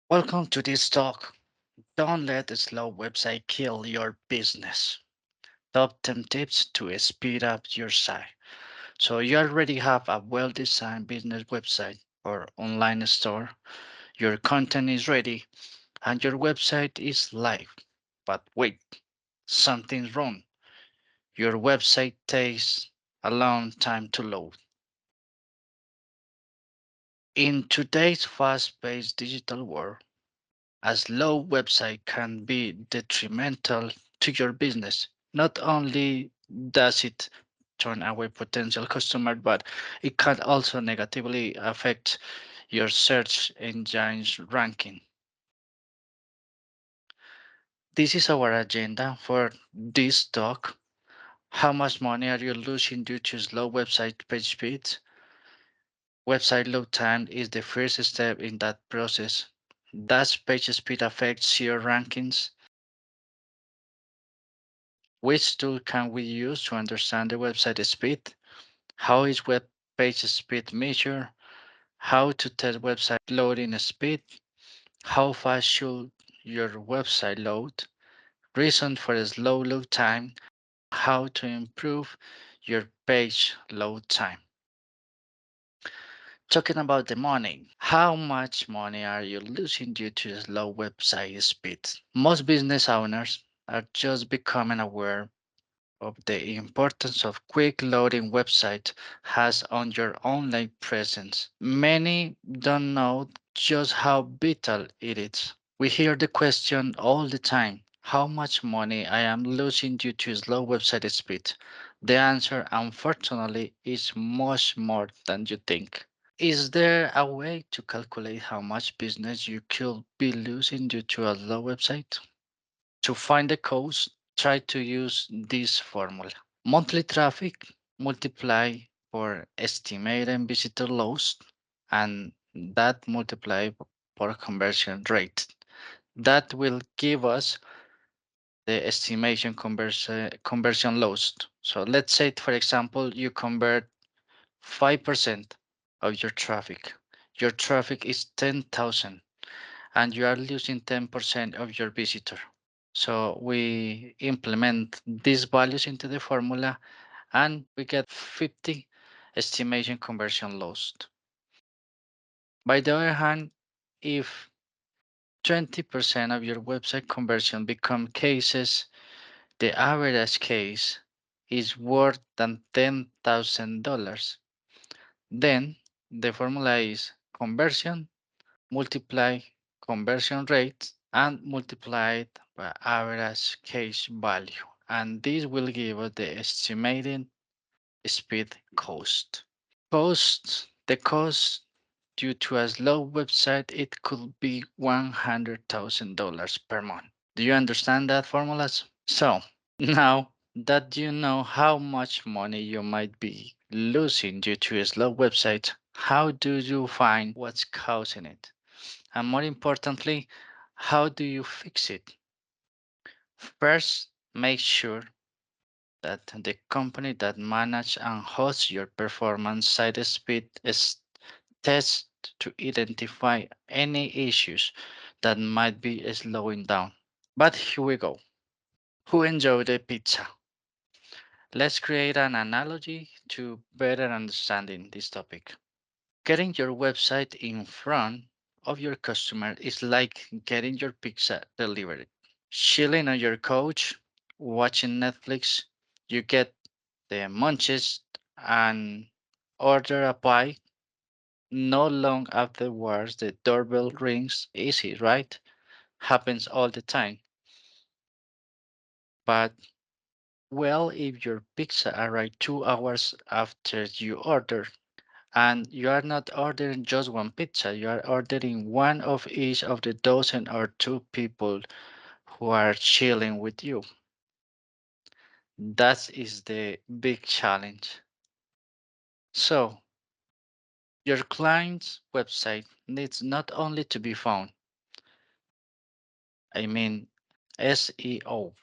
Welcome to this talk. Don't let a slow website kill your business. Top 10 tips to speed up your site. So, you already have a well designed business website or online store. Your content is ready and your website is live. But wait, something's wrong. Your website takes a long time to load. In today's fast paced digital world, a slow website can be detrimental to your business. Not only does it turn away potential customers, but it can also negatively affect your search engine's ranking. This is our agenda for this talk. How much money are you losing due to slow website page speed? Website load time is the first step in that process. Does page speed affect your rankings? Which tool can we use to understand the website speed? How is web page speed measured? How to test website loading speed? How fast should your website load? Reason for a slow load time. How to improve your page load time. Talking about the money. How much money are you losing due to slow website speed? Most business owners are just becoming aware of the importance of quick loading website has on your online presence. Many don't know just how vital it is. We hear the question all the time, how much money I am losing due to slow website speed. The answer unfortunately is much more than you think. Is there a way to calculate how much business you could be losing due to a slow website? To find the cause, try to use this formula. Monthly traffic multiply for estimated visitor loss and that multiply for conversion rate. That will give us the estimation conversion loss. So let's say, for example, you convert 5% of your traffic. Your traffic is 10,000 and you are losing 10% of your visitor. So we implement these values into the formula and we get 50 estimation conversion lost. By the other hand, if 20% of your website conversion become cases, the average case is worth than $10,000. Then the formula is conversion multiply conversion rate and multiplied by average case value. And this will give us the estimated speed cost. The cost due to a slow website, it could be $100,000 per month. Do you understand that formulas? So now that you know how much money you might be losing due to a slow website, how do you find what's causing it? And more importantly, how do you fix it? First, make sure that the company that manages and hosts your performance site speed is test to identify any issues that might be slowing down. But here we go. Who enjoyed the pizza? Let's create an analogy to better understanding this topic. Getting your website in front of your customer is like getting your pizza delivered. Chilling on your couch, watching Netflix, you get the munches and order a pie. No long afterwards, the doorbell rings. Easy, right? Happens all the time. But well, if your pizza arrived 2 hours after you ordered, and you are not ordering just one pizza, you are ordering one of each of the dozen or two people who are chilling with you. That is the big challenge. So, your client's website needs not only to be found, I mean SEO,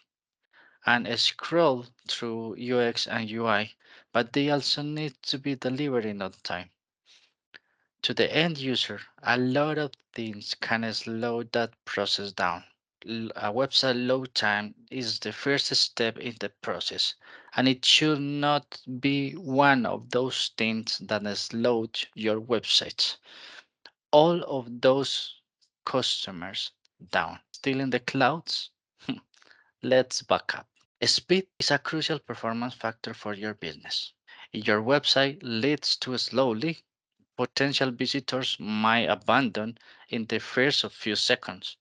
and scroll through UX and UI, but they also need to be delivered in on time. To the end user, a lot of things can slow that process down. A website load time is the first step in the process, and it should not be one of those things that slows your websites. All of those customers down. Still in the clouds? Let's back up. Speed is a crucial performance factor for your business. If your website leads too slowly, potential visitors might abandon in the first few seconds,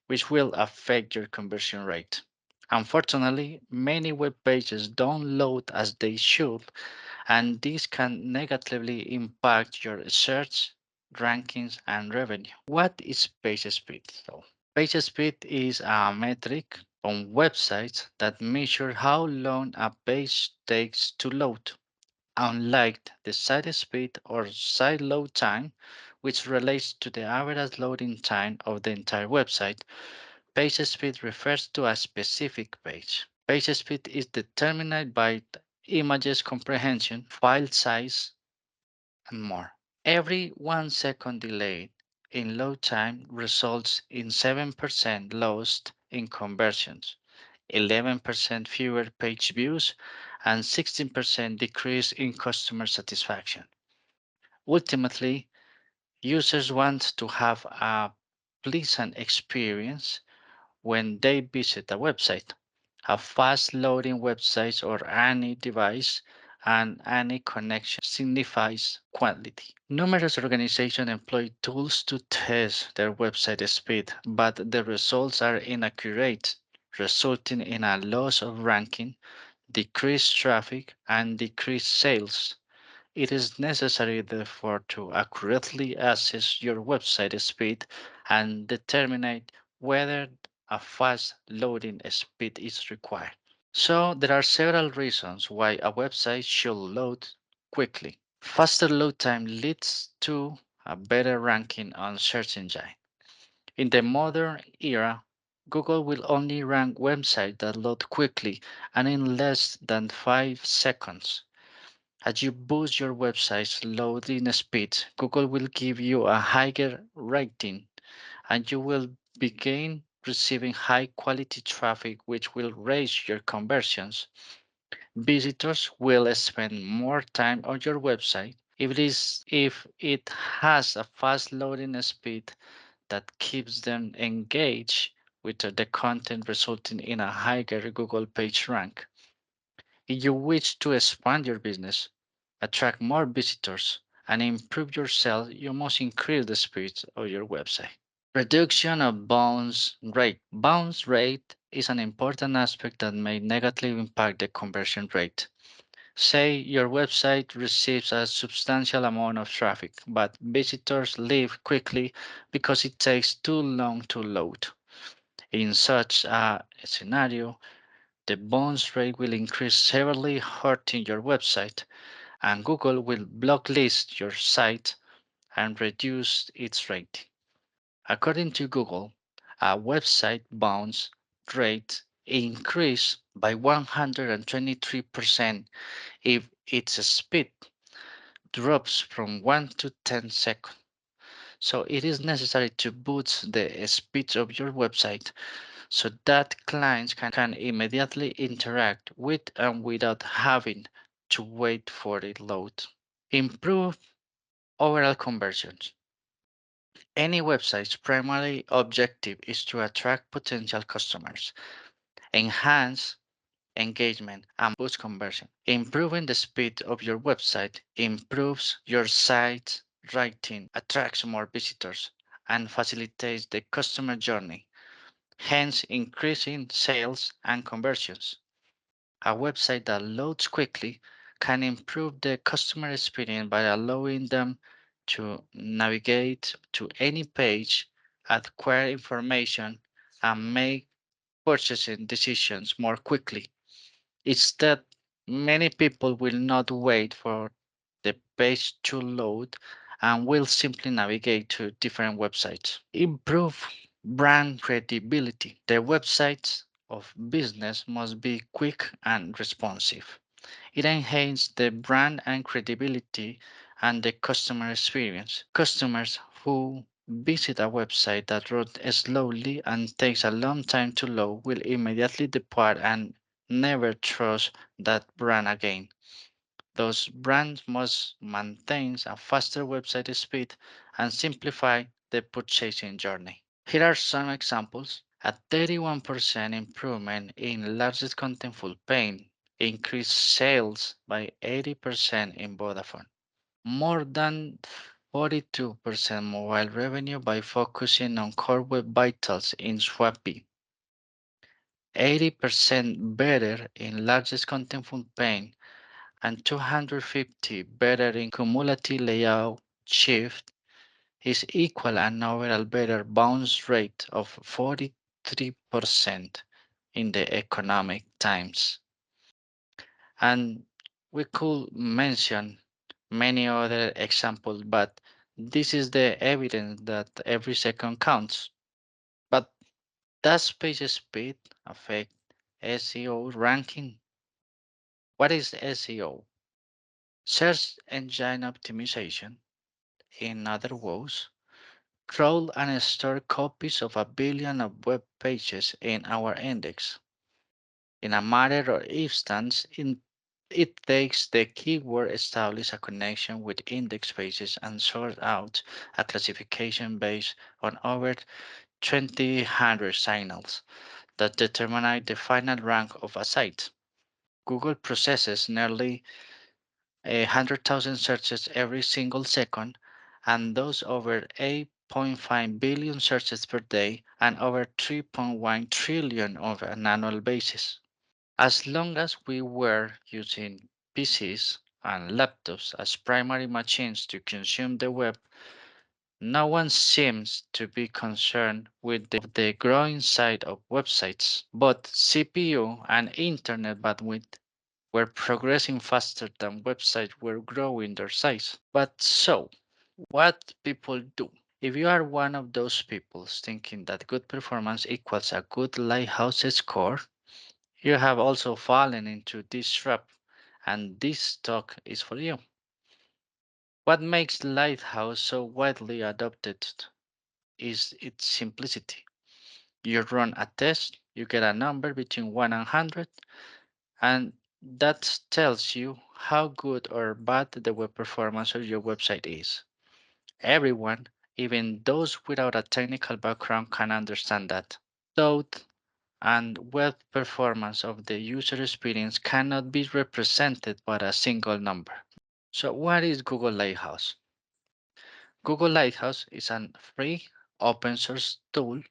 which will affect your conversion rate. Unfortunately, many web pages don't load as they should, and this can negatively impact your search, rankings, and revenue. What is page speed, though? Page speed is a metric on websites that measure how long a page takes to load. Unlike the site speed or site load time, which relates to the average loading time of the entire website, page speed refers to a specific page. Page speed is determined by the images comprehension, file size, and more. Every 1 second delay in load time results in 7% lost in conversions, 11% fewer page views, and 16% decrease in customer satisfaction. Ultimately, users want to have a pleasant experience when they visit a website. A fast loading website or any device and any connection signifies quality. Numerous organizations employ tools to test their website speed, but the results are inaccurate, resulting in a loss of ranking, decreased traffic, and decreased sales. It is necessary, therefore, to accurately assess your website speed and determine whether a fast loading speed is required. So, there are several reasons why a website should load quickly. Faster load time leads to a better ranking on search engine. In the modern era, Google will only rank websites that load quickly and in less than 5 seconds. As you boost your website's loading speed, Google will give you a higher rating and you will begin receiving high quality traffic, which will raise your conversions. Visitors will spend more time on your website if it has a fast loading speed that keeps them engaged with the content, resulting in a higher Google page rank. If you wish to expand your business, attract more visitors, and improve your sales, you must increase the speed of your website. Reduction of bounce rate. Bounce rate is an important aspect that may negatively impact the conversion rate. Say your website receives a substantial amount of traffic, but visitors leave quickly because it takes too long to load. In such a scenario, the bounce rate will increase severely, hurting your website, and Google will blacklist your site and reduce its rating. According to Google, a website bounce rate increased by 123% if its speed drops from 1 to 10 seconds. So it is necessary to boost the speed of your website so that clients can immediately interact with and without having to wait for it load. Improve overall conversions. Any website's primary objective is to attract potential customers, enhance engagement, and boost conversion. Improving the speed of your website improves your site's rating, attracts more visitors, and facilitates the customer journey, hence increasing sales and conversions. A website that loads quickly can improve the customer experience by allowing them to navigate to any page, acquire information, and make purchasing decisions more quickly. Instead, many people will not wait for the page to load and will simply navigate to different websites. Improve brand credibility. The websites of business must be quick and responsive. It enhances the brand and credibility and the customer experience. Customers who visit a website that runs slowly and takes a long time to load will immediately depart and never trust that brand again. Those brands must maintain a faster website speed and simplify the purchasing journey. Here are some examples. A 31% improvement in largest contentful paint increased sales by 80% in Vodafone. More than 42% mobile revenue by focusing on core web vitals in Swappy. 80% better in largest contentful paint and 250 better in cumulative layout shift is equal and overall better bounce rate of 43% in the economic times. And we could mention many other examples, but this is the evidence that every second counts. But does page speed affect SEO ranking? What is SEO? Search engine optimization. In other words, crawl and store copies of a billion of web pages in our index. In a matter of instance, it takes the keyword, establish a connection with index pages, and sort out a classification based on over 2000 signals that determine the final rank of a site. Google processes nearly 100,000 searches every single second, and those over 8.5 billion searches per day and over 3.1 trillion on an annual basis. As long as we were using PCs and laptops as primary machines to consume the web, no one seems to be concerned with the growing size of websites. Both CPU and internet bandwidth were progressing faster than websites were growing their size. But so, what people do? If you are one of those people thinking that good performance equals a good lighthouse score, you have also fallen into this trap, and this talk is for you. What makes Lighthouse so widely adopted is its simplicity. You run a test, you get a number between 1 and 100, and that tells you how good or bad the web performance of your website is. Everyone, even those without a technical background, can understand that. Thought and web performance of the user experience cannot be represented by a single number. So, what is Google Lighthouse? Google Lighthouse is a free open source tool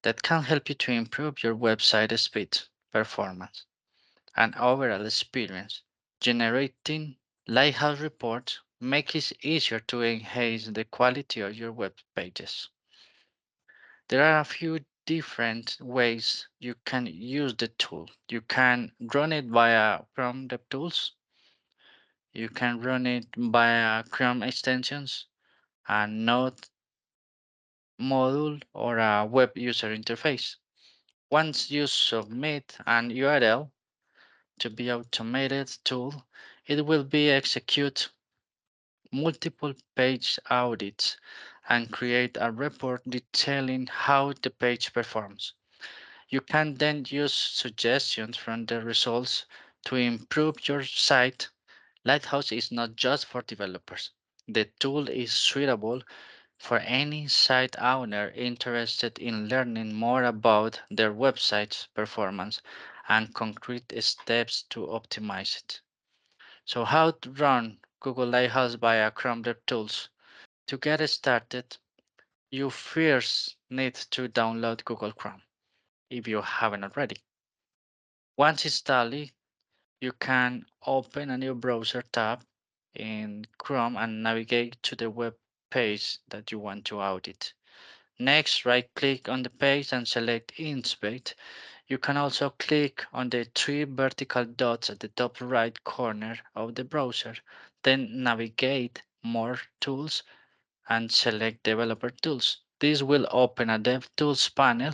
that can help you to improve your website speed, performance, and overall experience. Generating Lighthouse reports makes it easier to enhance the quality of your web pages. There are a few different ways you can use the tool. You can run it via Chrome DevTools. You can run it via Chrome extensions, a Node module, or a web user interface. Once you submit an URL to be automated tool, it will be execute multiple page audits and create a report detailing how the page performs. You can then use suggestions from the results to improve your site. Lighthouse is not just for developers. The tool is suitable for any site owner interested in learning more about their website's performance and concrete steps to optimize it. So, how to run Google Lighthouse via Chrome DevTools? To get started, you first need to download Google Chrome if you haven't already. Once installed, you can open a new browser tab in Chrome and navigate to the web page that you want to audit. Next, right-click on the page and select Inspect. You can also click on the three vertical dots at the top right corner of the browser, then navigate More Tools and select Developer Tools. This will open a DevTools panel,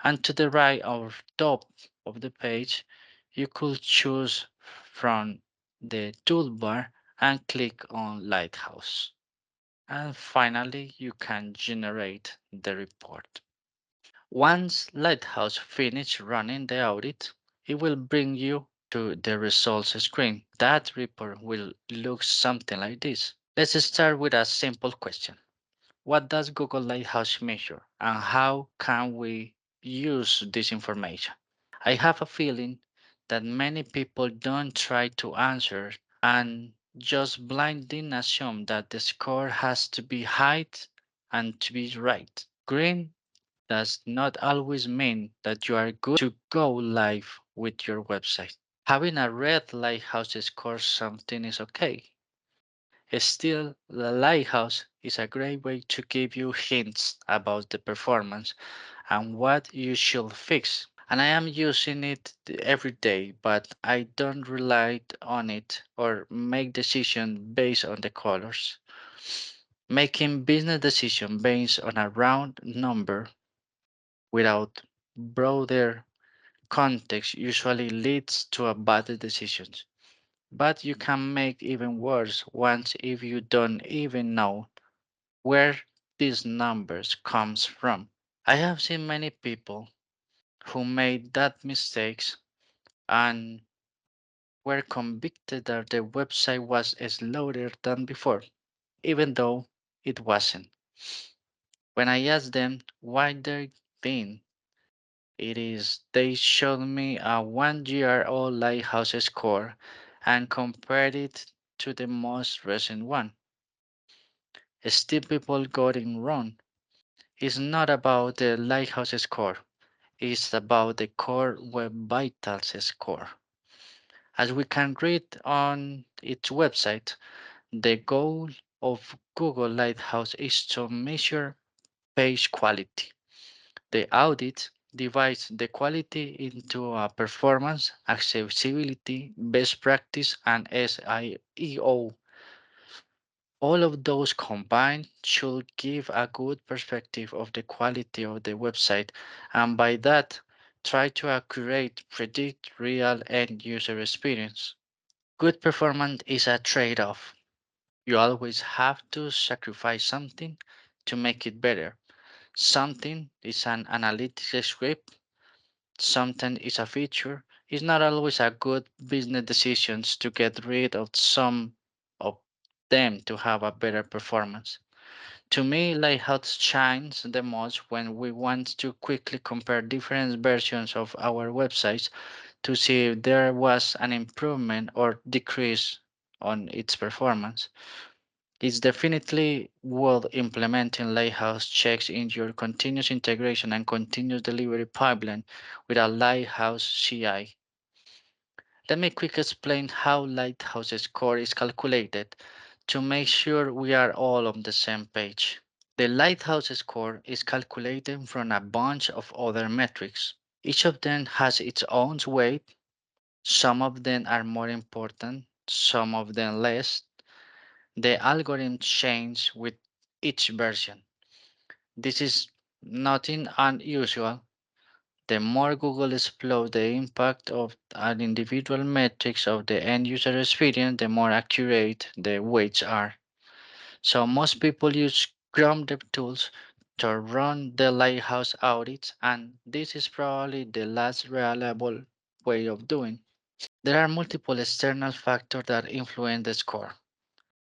and to the right or top of the page, you could choose from the toolbar and click on Lighthouse. And finally, you can generate the report. Once Lighthouse finishes running the audit, it will bring you to the results screen. That report will look something like this. Let's start with a simple question. What does Google Lighthouse measure and how can we use this information? I have a feeling that many people don't try to answer and just blindly assume that the score has to be high and to be right. Green does not always mean that you are good to go live with your website. Having a red lighthouse score something is okay. Still, the lighthouse is a great way to give you hints about the performance and what you should fix. And I am using it every day, but I don't rely on it or make decisions based on the colors. Making business decisions based on a round number without broader context usually leads to a bad decisions. But you can make even worse ones if you don't even know where these numbers comes from. I have seen many people who made that mistakes and were convicted that the website was slower than before, even though it wasn't. When I asked them why they been, it is they showed me a 1 year old lighthouse score and compared it to the most recent one. Still people got it wrong. It's not about the lighthouse score, it's about the core web vitals score. As we can read on its website, the goal of Google Lighthouse is to measure page quality. The audit divides the quality into a performance, accessibility, best practice, and SEO. All of those combined should give a good perspective of the quality of the website, and by that, try to accurate predict real end user experience. Good performance is a trade off. You always have to sacrifice something to make it better. Something is an analytics script, something is a feature. It's not always a good business decisions to get rid of some of them to have a better performance. To me, Lighthouse shines the most when we want to quickly compare different versions of our websites to see if there was an improvement or decrease on its performance. It's definitely worth implementing Lighthouse checks in your continuous integration and continuous delivery pipeline with a Lighthouse CI. Let me quickly explain how Lighthouse score is calculated to make sure we are all on the same page. The Lighthouse score is calculated from a bunch of other metrics. Each of them has its own weight. Some of them are more important, some of them less. The algorithm changes with each version. This is nothing unusual. The more Google explores the impact of an individual metrics of the end user experience, the more accurate the weights are. So most people use Chrome DevTools to run the Lighthouse audits, and this is probably the last reliable way of doing. There are multiple external factors that influence the score.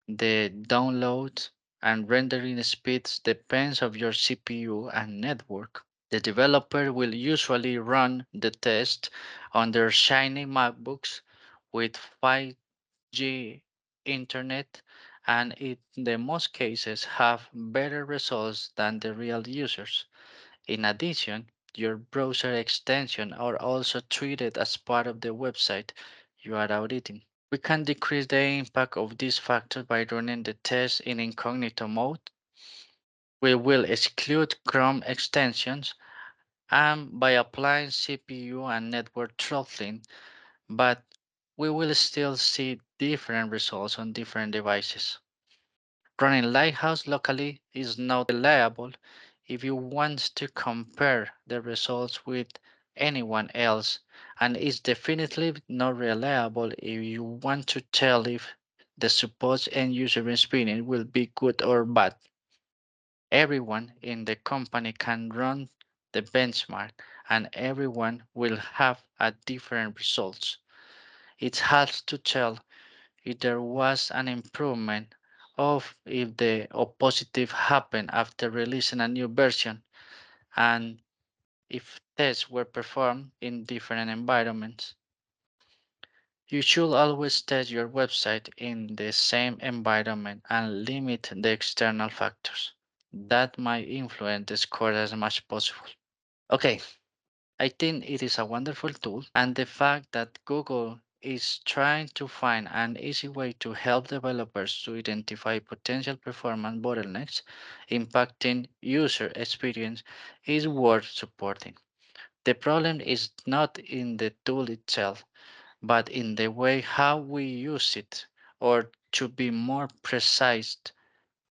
The download and rendering speeds depends of your CPU and network. The developer will usually run the test on their shiny MacBooks with 5G internet and in the most cases have better results than the real users. In addition, your browser extensions are also treated as part of the website you are auditing. We can decrease the impact of these factors by running the test in incognito mode. We will exclude Chrome extensions and by applying CPU and network throttling, but we will still see different results on different devices. Running Lighthouse locally is not reliable if you want to compare the results with anyone else, and is definitely not reliable if you want to tell if the supposed end user experience will be good or bad. Everyone in the company can run the benchmark and everyone will have a different results. It's hard to tell if there was an improvement of if the opposite happened after releasing a new version and if tests were performed in different environments. You should always test your website in the same environment and limit the external factors that might influence the score as much as possible. Okay, I think it is a wonderful tool, and the fact that Google is trying to find an easy way to help developers to identify potential performance bottlenecks impacting user experience is worth supporting. The problem is not in the tool itself, but in the way how we use it, or to be more precise,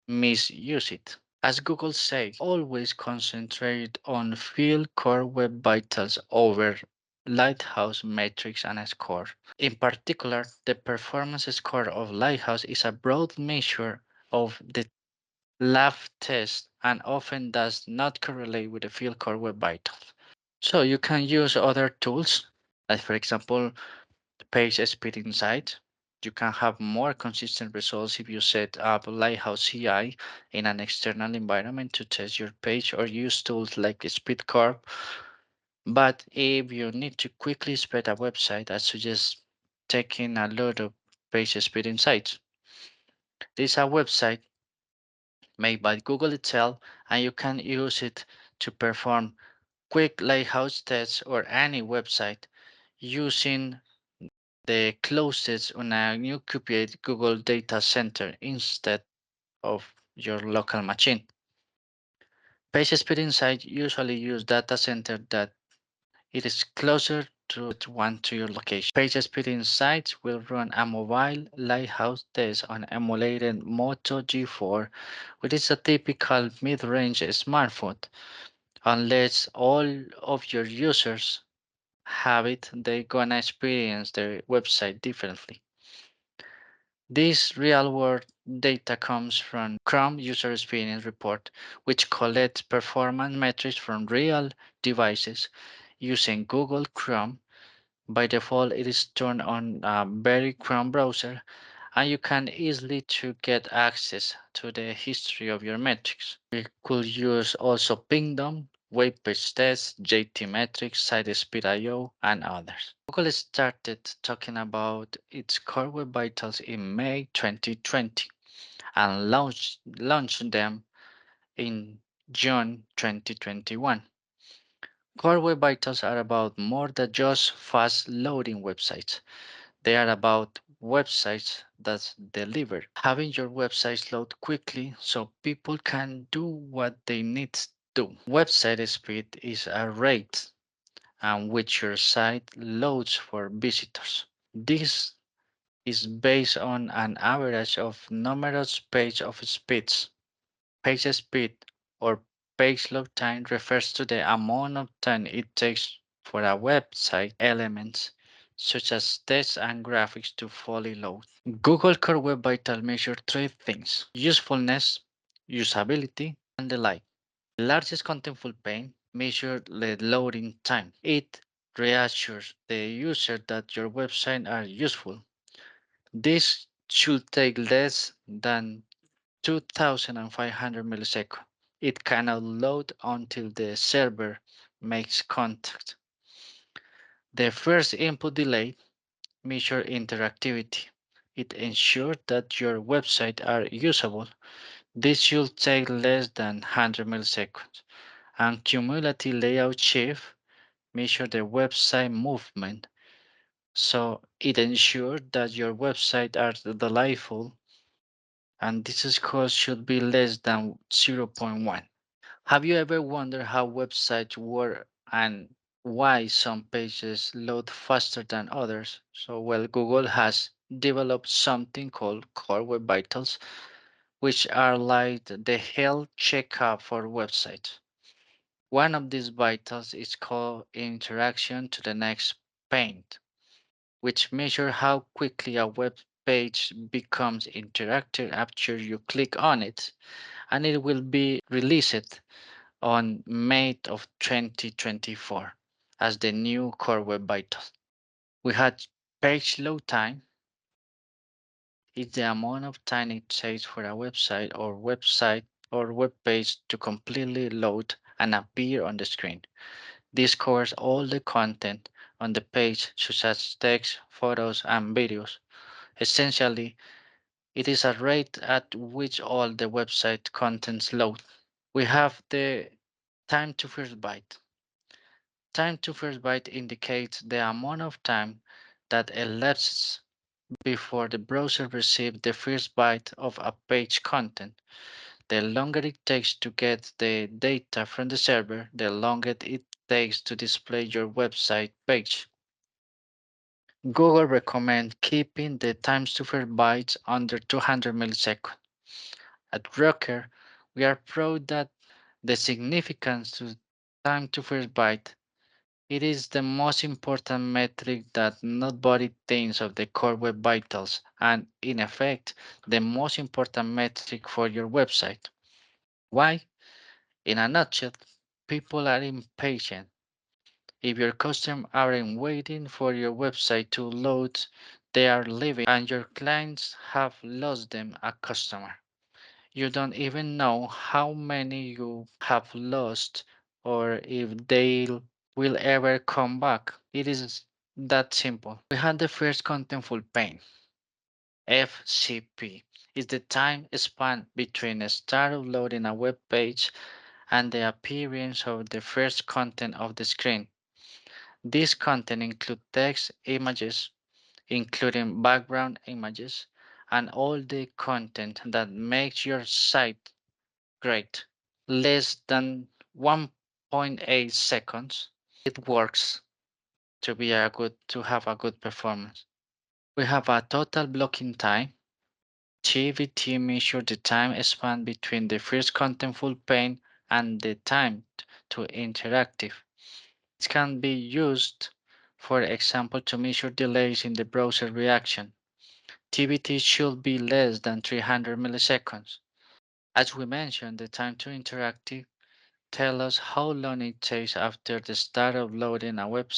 misuse it. As Google says, always concentrate on field core web vitals over Lighthouse metrics and score. In particular, the performance score of Lighthouse is a broad measure of the lab test and often does not correlate with the field core web vitals. So you can use other tools, like for example, page speed insight. You can have more consistent results if you set up Lighthouse CI in an external environment to test your page or use tools like SpeedCorp. But if you need to quickly spread a website, I suggest taking a load of page speed insights. This is a website made by Google itself, and you can use it to perform quick Lighthouse tests or any website using the closest on a new occupied Google data center instead of your local machine. PageSpeed Insight usually use data center that it is closer to one to your location. PageSpeed Insights will run a mobile lighthouse test on emulated Moto G4, which is a typical mid-range smartphone. Unless all of your users have it, they're gonna experience their website differently. This real-world data comes from Chrome User Experience Report, which collects performance metrics from real devices using Google Chrome. By default, it is turned on a very Chrome browser, and you can easily to get access to the history of your metrics. We could use also Pingdom, Web Page Test, JT Metrics, SiteSpeed.io, and others. Google started talking about its core web vitals in May 2020 and launched them in June 2021. Core web vitals are about more than just fast loading websites. They are about websites that deliver. Having your websites load quickly so people can do what they need to do. Website speed is a rate at which your site loads for visitors. This is based on an average of numerous page of speeds. Page speed or page load time refers to the amount of time it takes for a website elements such as text and graphics to fully load. Google Core Web Vital measures three things: usefulness, usability, and the like. The largest contentful pane measures the loading time. It reassures the user that your website are useful. This should take less than 2500 milliseconds. It cannot load until the server makes contact. The first input delay measures interactivity. It ensures that your website are usable. This should take less than 100 milliseconds. And cumulative layout shift measures the website movement. So it ensures that your website are delightful and this score should be less than zero point 0.1. Have you ever wondered how websites work and why some pages load faster than others? So, well, Google has developed something called Core Web Vitals, which are like the health checkup for websites. One of these vitals is called interaction to the next paint, which measures how quickly a web page becomes interactive after you click on it, and it will be released on May of 2024 as the new core web vital. We had page load time. It's the amount of time it takes for a website or web page to completely load and appear on the screen. This covers all the content on the page, such as text, photos, and videos. Essentially, it is a rate at which all the website contents load. We have the time to first byte. Time to first byte indicates the amount of time that elapses before the browser receives the first byte of a page content. The longer it takes to get the data from the server, the longer it takes to display your website page. Google recommends keeping the times to first bytes under 200 milliseconds. At Rocker, we are proud that the significance to time to first byte it is the most important metric that nobody thinks of the core web vitals and in effect the most important metric for your website. Why? In a nutshell, people are impatient. If your customers aren't waiting for your website to load, they are leaving and your clients have lost them a customer. You don't even know how many you have lost or if they will ever come back. It is that simple. We had the first contentful pain. FCP is the time span between the start of loading a web page and the appearance of the first content of the screen. This content includes text, images, including background images, and all the content that makes your site great. Less than 1.8 seconds. It works to have a good performance. We have a total blocking time. TVT measures the time span between the first contentful pane and the time to interactive. It can be used, for example, to measure delays in the browser reaction. TVT should be less than 300 milliseconds. As we mentioned, the time to interactive tell us how long it takes after the start of loading a web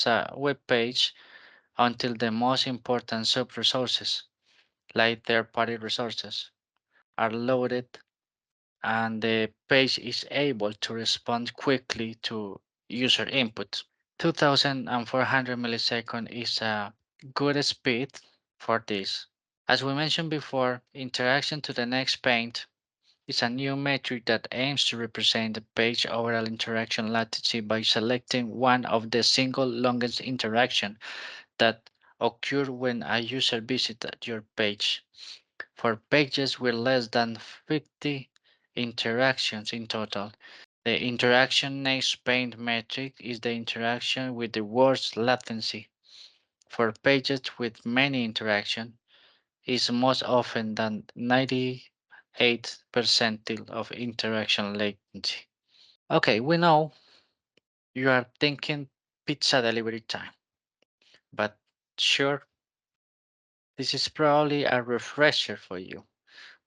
page until the most important sub-resources, like third-party resources, are loaded and the page is able to respond quickly to user input. 2400 milliseconds is a good speed for this. As we mentioned before, interaction to the next page is a new metric that aims to represent the page overall interaction latency by selecting one of the single longest interaction that occur when a user visits your page. For pages with less than 50 interactions in total, the interaction next page metric is the interaction with the worst latency. For pages with many interactions, is most often than 98 percentile of interaction latency. Okay, we know you are thinking pizza delivery time, but sure, this is probably a refresher for you.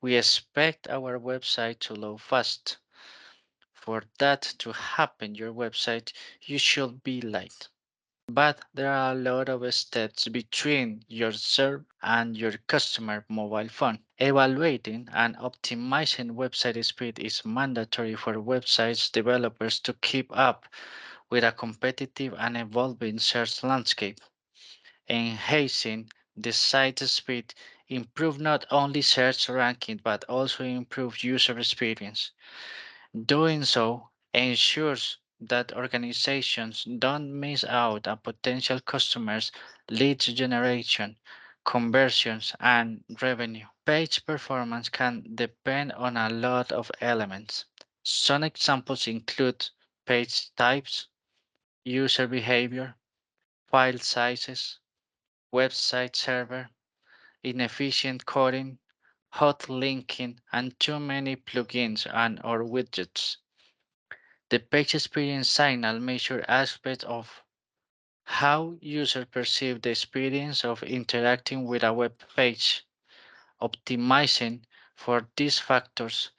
We expect our website to load fast. For that to happen, your website you should be light. But there are a lot of steps between your server and your customer mobile phone. Evaluating and optimizing website speed is mandatory for websites developers to keep up with a competitive and evolving search landscape. Enhancing the site speed improve not only search ranking but also improve user experience. Doing so ensures that organizations don't miss out on potential customers, lead generation, conversions, and revenue. Page performance can depend on a lot of elements. Some examples include page types, user behavior, file sizes, website server, inefficient coding, hot linking, and too many plugins and or widgets. The page experience signal measure aspects of how users perceive the experience of interacting with a web page. Optimizing for these factors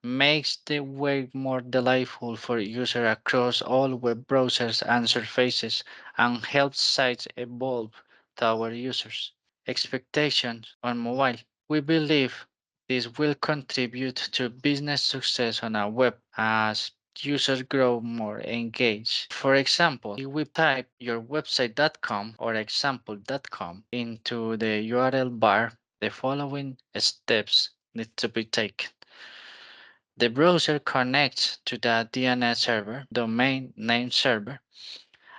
makes the web more delightful for users across all web browsers and surfaces and helps sites evolve toward users' expectations on mobile. We believe this will contribute to business success on our web as users grow more engaged. For example, if we type yourwebsite.com or example.com into the URL bar, the following steps need to be taken. The browser connects to the DNS server, domain name server.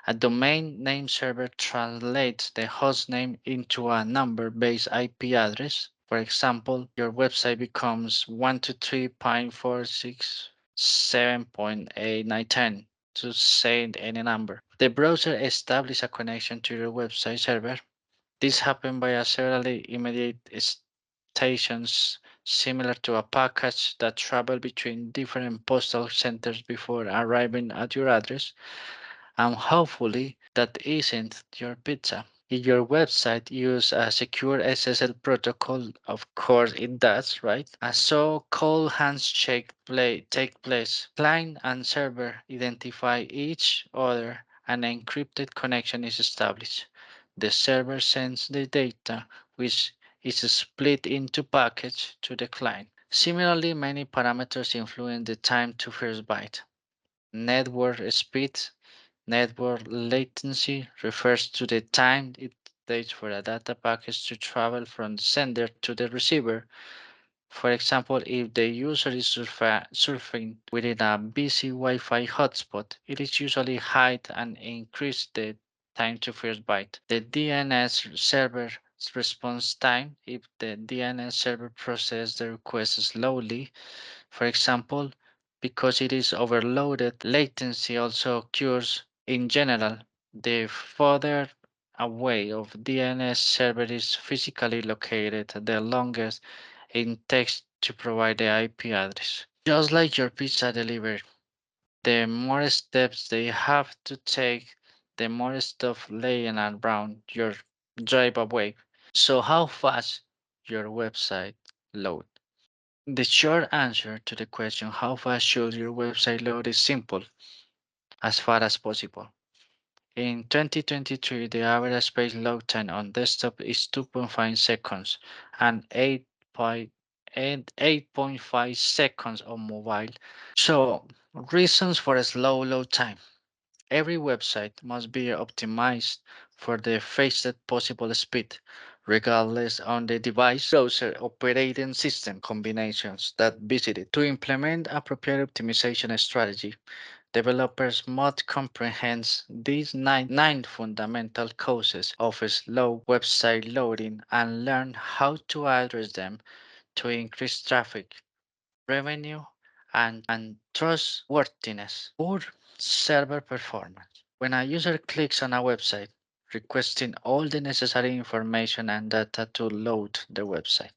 A domain name server translates the hostname into a number-based IP address. For example, your website becomes 123.46.7.8910 to say any number. The browser establishes a connection to your website server. This happens via several immediate stations similar to a package that travel between different postal centers before arriving at your address, and hopefully that isn't your pizza. If your website uses a secure SSL protocol, of course it does, right? A so-called handshake take place. Client and server identify each other, and an encrypted connection is established. The server sends the data, which is split into packets to the client. Similarly, many parameters influence the time to first byte. Network speed. Network latency refers to the time it takes for a data package to travel from the sender to the receiver. For example, if the user is surfing within a busy Wi-Fi hotspot, it is usually high and increase the time to first byte. The DNS server response time. If the DNS server processes the request slowly, for example, because it is overloaded, latency also occurs. In general, the further away of DNS server is physically located, the longest it takes to provide the IP address. Just like your pizza delivery, the more steps they have to take, the more stuff laying around your drive away. So how fast your website load? The short answer to the question how fast should your website load is simple, as far as possible. In 2023, the average page load time on desktop is 2.5 seconds and 8.5 seconds on mobile. So, reasons for a slow load time. Every website must be optimized for the fastest possible speed, regardless on the device, browser, operating system combinations that visit it. To implement appropriate optimization strategy, developers must comprehend these nine fundamental causes of slow website loading and learn how to address them to increase traffic, revenue, and trustworthiness. Poor server performance. When a user clicks on a website requesting all the necessary information and data to load the website,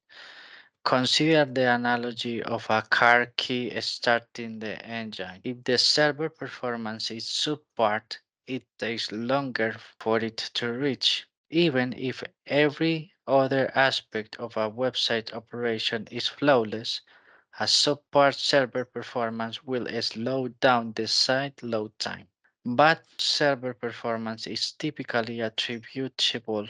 consider the analogy of a car key starting the engine. If the server performance is subpar, it takes longer for it to reach. Even if every other aspect of a website operation is flawless, a subpar server performance will slow down the site load time. Bad server performance is typically attributable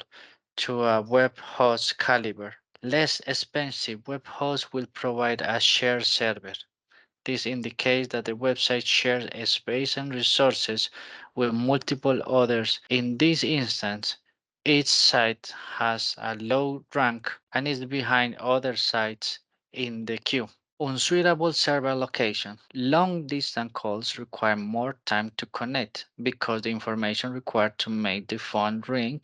to a web host caliber. Less expensive web hosts will provide a shared server. This indicates that the website shares a space and resources with multiple others. In this instance, each site has a low rank and is behind other sites in the queue. Unsuitable server location. Long distance calls require more time to connect because the information required to make the phone ring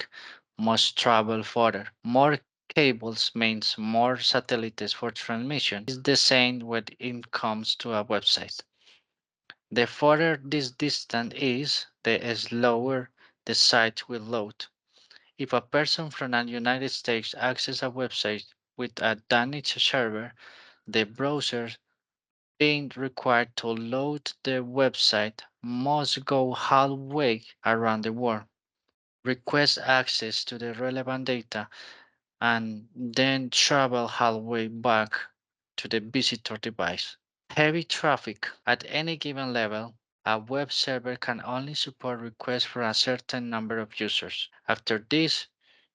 must travel further. More cables means more satellites for transmission. It's the same when it comes to a website. The further this distance is, the slower the site will load. If a person from the United States accesses a website with a Danish server, the browser being required to load the website must go halfway around the world. Request access to the relevant data and then travel halfway back to the visitor device. Heavy traffic at any given level, a web server can only support requests for a certain number of users. After this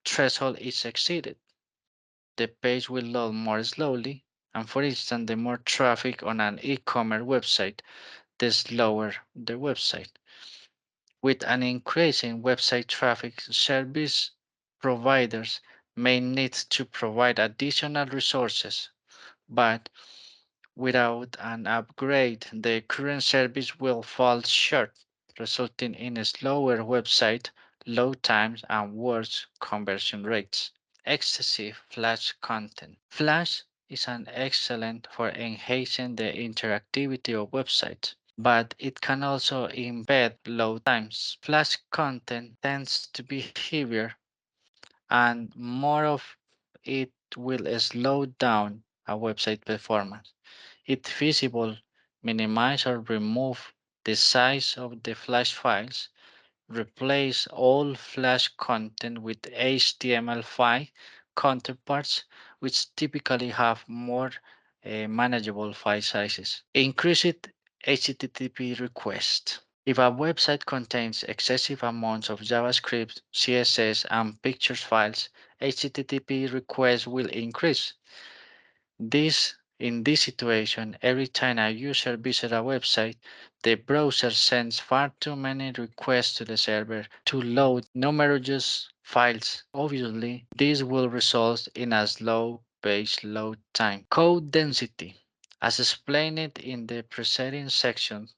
threshold is exceeded, the page will load more slowly, and for instance, the more traffic on an e-commerce website, the slower the website. With an increase in website traffic, service providers may need to provide additional resources, but without an upgrade, the current service will fall short, resulting in slower website load times and worse conversion rates. Excessive Flash content. Flash is an excellent for enhancing the interactivity of websites, but it can also embed load times. Flash content tends to be heavier and more of it will slow down a website performance. If feasible, minimize or remove the size of the Flash files. Replace all Flash content with HTML5 counterparts, which typically have more manageable file sizes. Increase it HTTP request. If a website contains excessive amounts of JavaScript, CSS, and pictures files, HTTP requests will increase. In this situation, every time a user visits a website, the browser sends far too many requests to the server to load numerous files. Obviously, this will result in a slow page load time. Code density. As explained in the preceding section,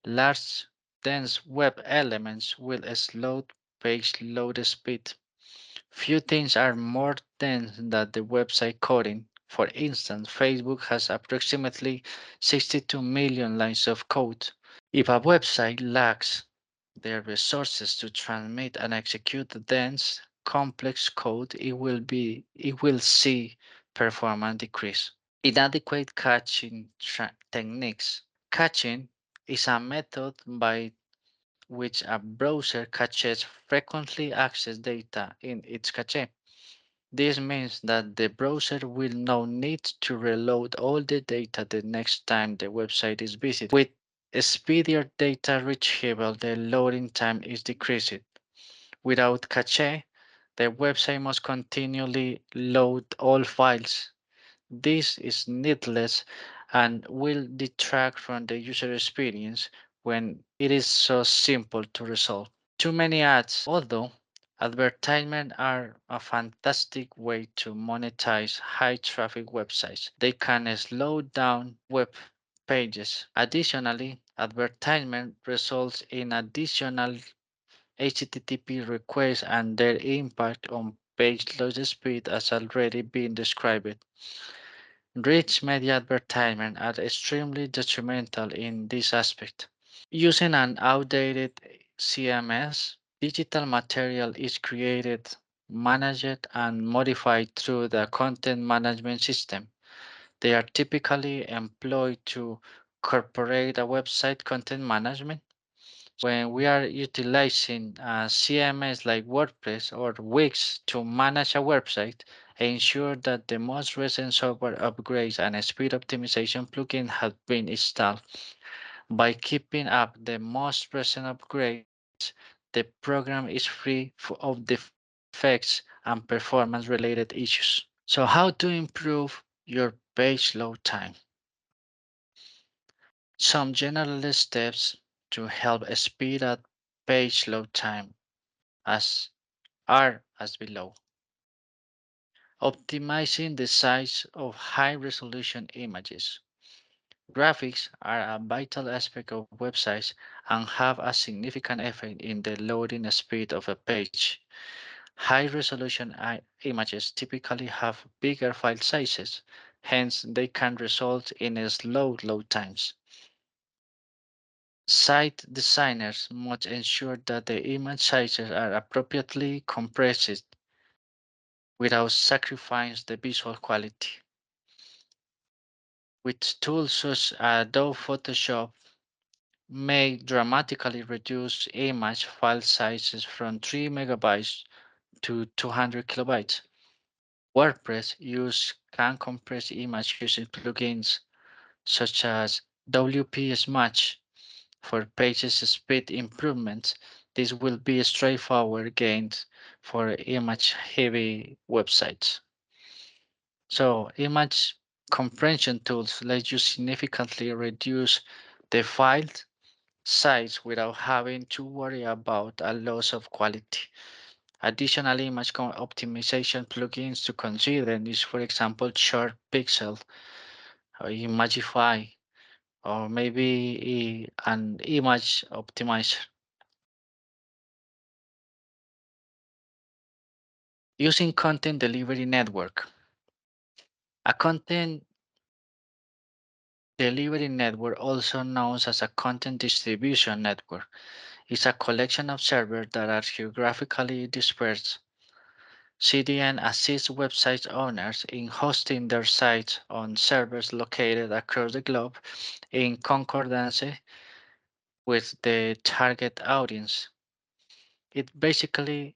large dense web elements will slow page load speed. Few things are more dense than the website coding. For instance, Facebook has approximately 62 million lines of code. If a website lacks the resources to transmit and execute dense, complex code, it will see performance decrease. Inadequate caching techniques. Caching is a method by which a browser caches frequently accessed data in its cache. This means that the browser will now need to reload all the data the next time the website is visited. With speedier data retrieval, the loading time is decreased. Without cache, the website must continually load all files. This is needless and will detract from the user experience when it is so simple to resolve. Too many ads, although advertisements are a fantastic way to monetize high traffic websites. They can slow down web pages. Additionally, advertisement results in additional HTTP requests and their impact on page load speed has already been described. Rich media advertisements are extremely detrimental in this aspect. Using an outdated CMS, digital material is created, managed, and modified through the content management system. They are typically employed to incorporate a website content management. When we are utilizing a CMS like WordPress or Wix to manage a website, ensure that the most recent software upgrades and speed optimization plugin have been installed. By keeping up the most recent upgrades, the program is free of defects and performance related issues. So, how to improve your page load time? Some general steps to help speed up page load time as are as below. Optimizing the size of high resolution images. Graphics are a vital aspect of websites and have a significant effect in the loading speed of a page. High resolution images typically have bigger file sizes, hence, they can result in slow load times. Site designers must ensure that the image sizes are appropriately compressed without sacrificing the visual quality. With tools such as Adobe Photoshop may dramatically reduce image file sizes from 3 megabytes to 200 kilobytes. WordPress use can compress image using plugins such as WP Smash for pages speed improvements. This will be straightforward gains for image heavy websites. So image compression tools let you significantly reduce the file size without having to worry about a loss of quality. Additional image optimization plugins to consider is, for example, Short Pixel or Imagify, or maybe an image optimizer. Using content delivery network. A content delivery network, also known as a content distribution network, is a collection of servers that are geographically dispersed. CDN assists website owners in hosting their sites on servers located across the globe in concordance with the target audience. It basically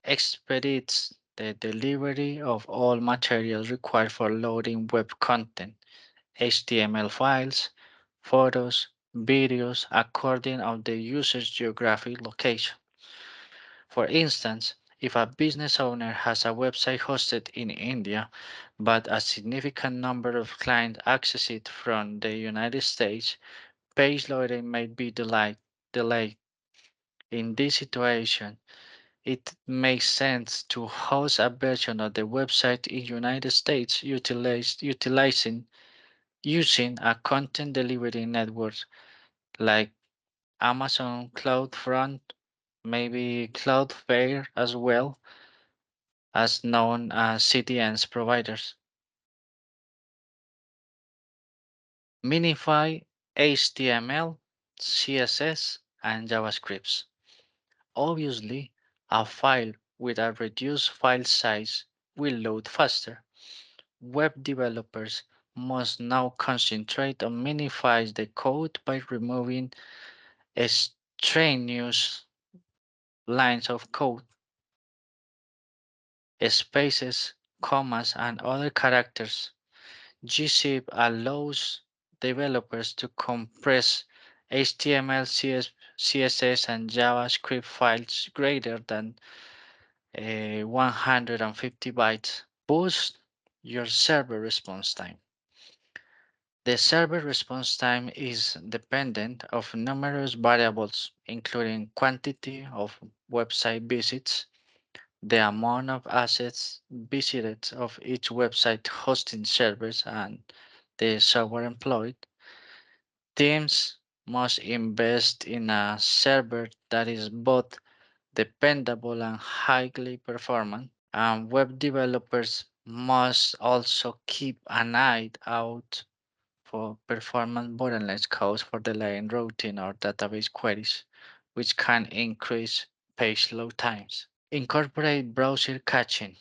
expedites the delivery of all materials required for loading web content, HTML files, photos, videos according to the user's geographic location. For instance, if a business owner has a website hosted in India, but a significant number of clients access it from the United States, page loading may be delayed. In this situation, it makes sense to host a version of the website in United States utilizing using a content delivery network like Amazon CloudFront, maybe Cloudflare as well as known as CDNs providers. Minify HTML, CSS, and JavaScript. Obviously, a file with a reduced file size will load faster. Web developers must now concentrate on minifying the code by removing extraneous lines of code, spaces, commas, and other characters. gzip allows developers to compress HTML, CSS, and JavaScript files greater than 150 bytes. Boost your server response time. The server response time is dependent of numerous variables, including quantity of website visits, the amount of assets visited of each website hosting servers, and the software employed. Teams must invest in a server that is both dependable and highly performant, and web developers must also keep an eye out for performance bottlenecks caused for delaying routing or database queries, which can increase page load times. Incorporate browser caching.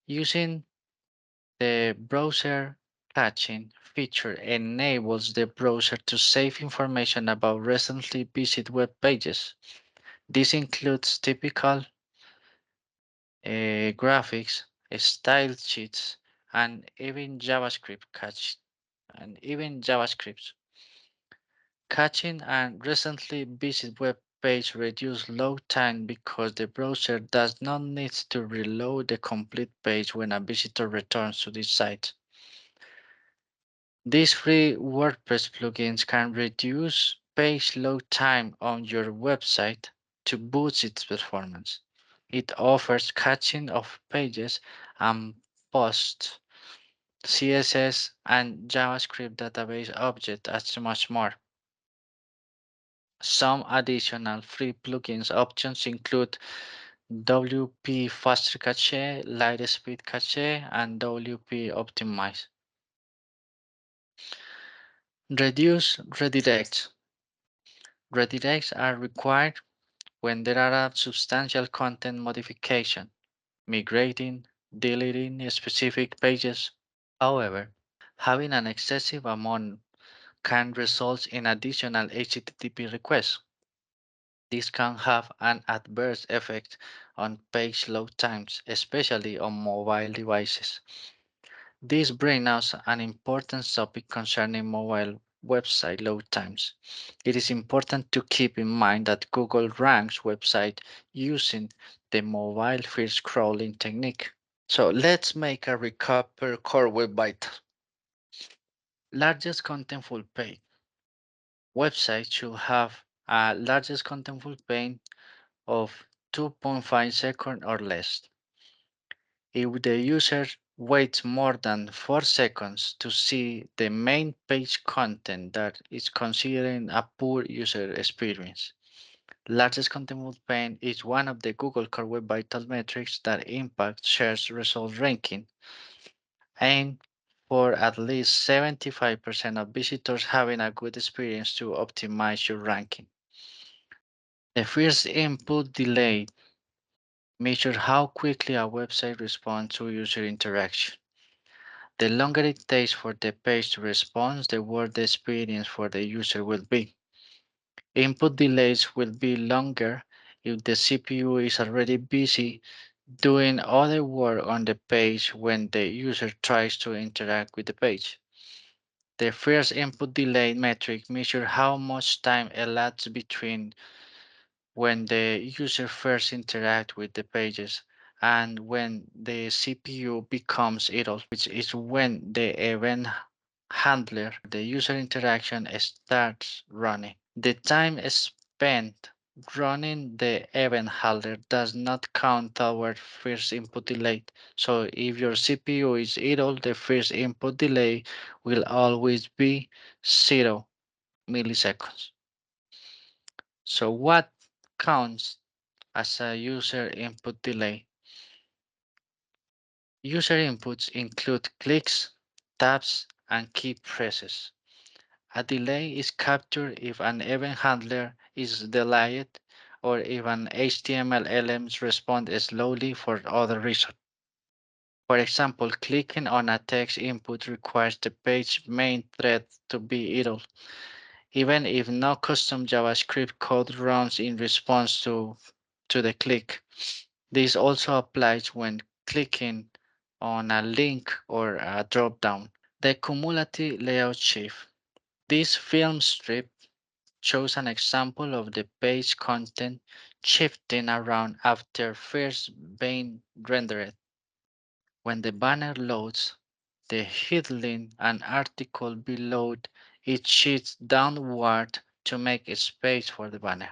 Using the browser caching feature enables the browser to save information about recently visited web pages. This includes typical graphics, style sheets, and even JavaScript cache and even JavaScript. Caching and recently visited web page reduce load time because the browser does not need to reload the complete page when a visitor returns to the site. These free WordPress plugins can reduce page load time on your website to boost its performance. It offers caching of pages and posts, CSS and JavaScript database objects, and much more. Some additional free plugins options include WP Faster Cache, Light Speed Cache, and WP Optimize. Reduce redirects. Redirects are required when there are a substantial content modification, migrating, deleting specific pages. However, having an excessive amount can result in additional HTTP requests. This can have an adverse effect on page load times, especially on mobile devices. This brings us an important topic concerning mobile website load times. It is important to keep in mind that Google ranks websites using the mobile first crawling technique. So let's make a recap per core web vital. Largest contentful page. Websites should have a largest contentful page of 2.5 seconds or less. If the user waits more than 4 seconds to see the main page content, that is considered a poor user experience. Largest contentful pane is one of the Google Core Web Vital metrics that impact search result ranking. Aim for at least 75% of visitors having a good experience to optimize your ranking. The first input delay measures how quickly a website responds to user interaction. The longer it takes for the page to respond, the worse the experience for the user will be. Input delays will be longer if the CPU is already busy doing other work on the page when the user tries to interact with the page. The first input delay metric measures how much time elapsed between when the user first interacts with the pages and when the CPU becomes idle, which is when the event handler, the user interaction starts running. The time spent running the event handler does not count toward first input delay. So if your CPU is idle, the first input delay will always be 0 milliseconds. So what counts as a user input delay? User inputs include clicks, taps, and key presses. A delay is captured if an event handler is delayed or if an HTML element responds slowly for other reasons. For example, clicking on a text input requires the page main thread to be idle, even if no custom JavaScript code runs in response to the click. This also applies when clicking on a link or a drop-down. The cumulative layout shift. This film strip shows an example of the page content shifting around after first being rendered. When the banner loads, the headline and article below it shifts downward to make space for the banner.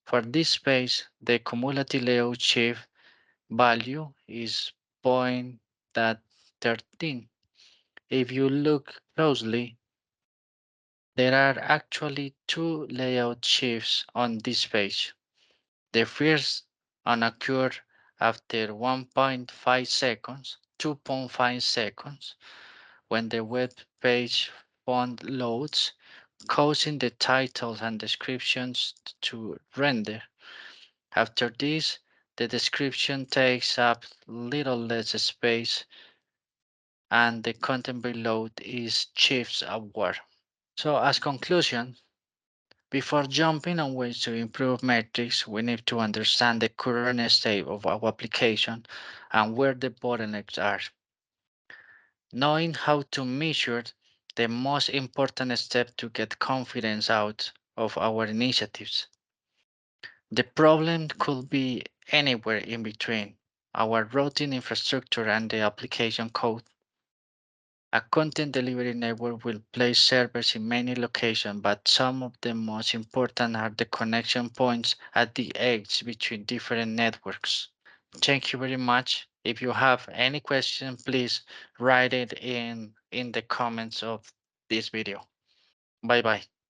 For this space, the cumulative layout shift value is 0.13. If you look closely, there are actually two layout shifts on this page. The first one occurred after 1.5 seconds, 2.5 seconds, when the web page font loads, causing the titles and descriptions to render. After this, the description takes up little less space and the content below is shifts upward. So as conclusion, before jumping on ways to improve metrics, we need to understand the current state of our application and where the bottlenecks are. Knowing how to measure the most important step to get confidence out of our initiatives. The problem could be anywhere in between our routing infrastructure and the application code. A content delivery network will place servers in many locations, but some of the most important are the connection points at the edge between different networks. Thank you very much. If you have any question, please write it in the comments of this video. Bye bye.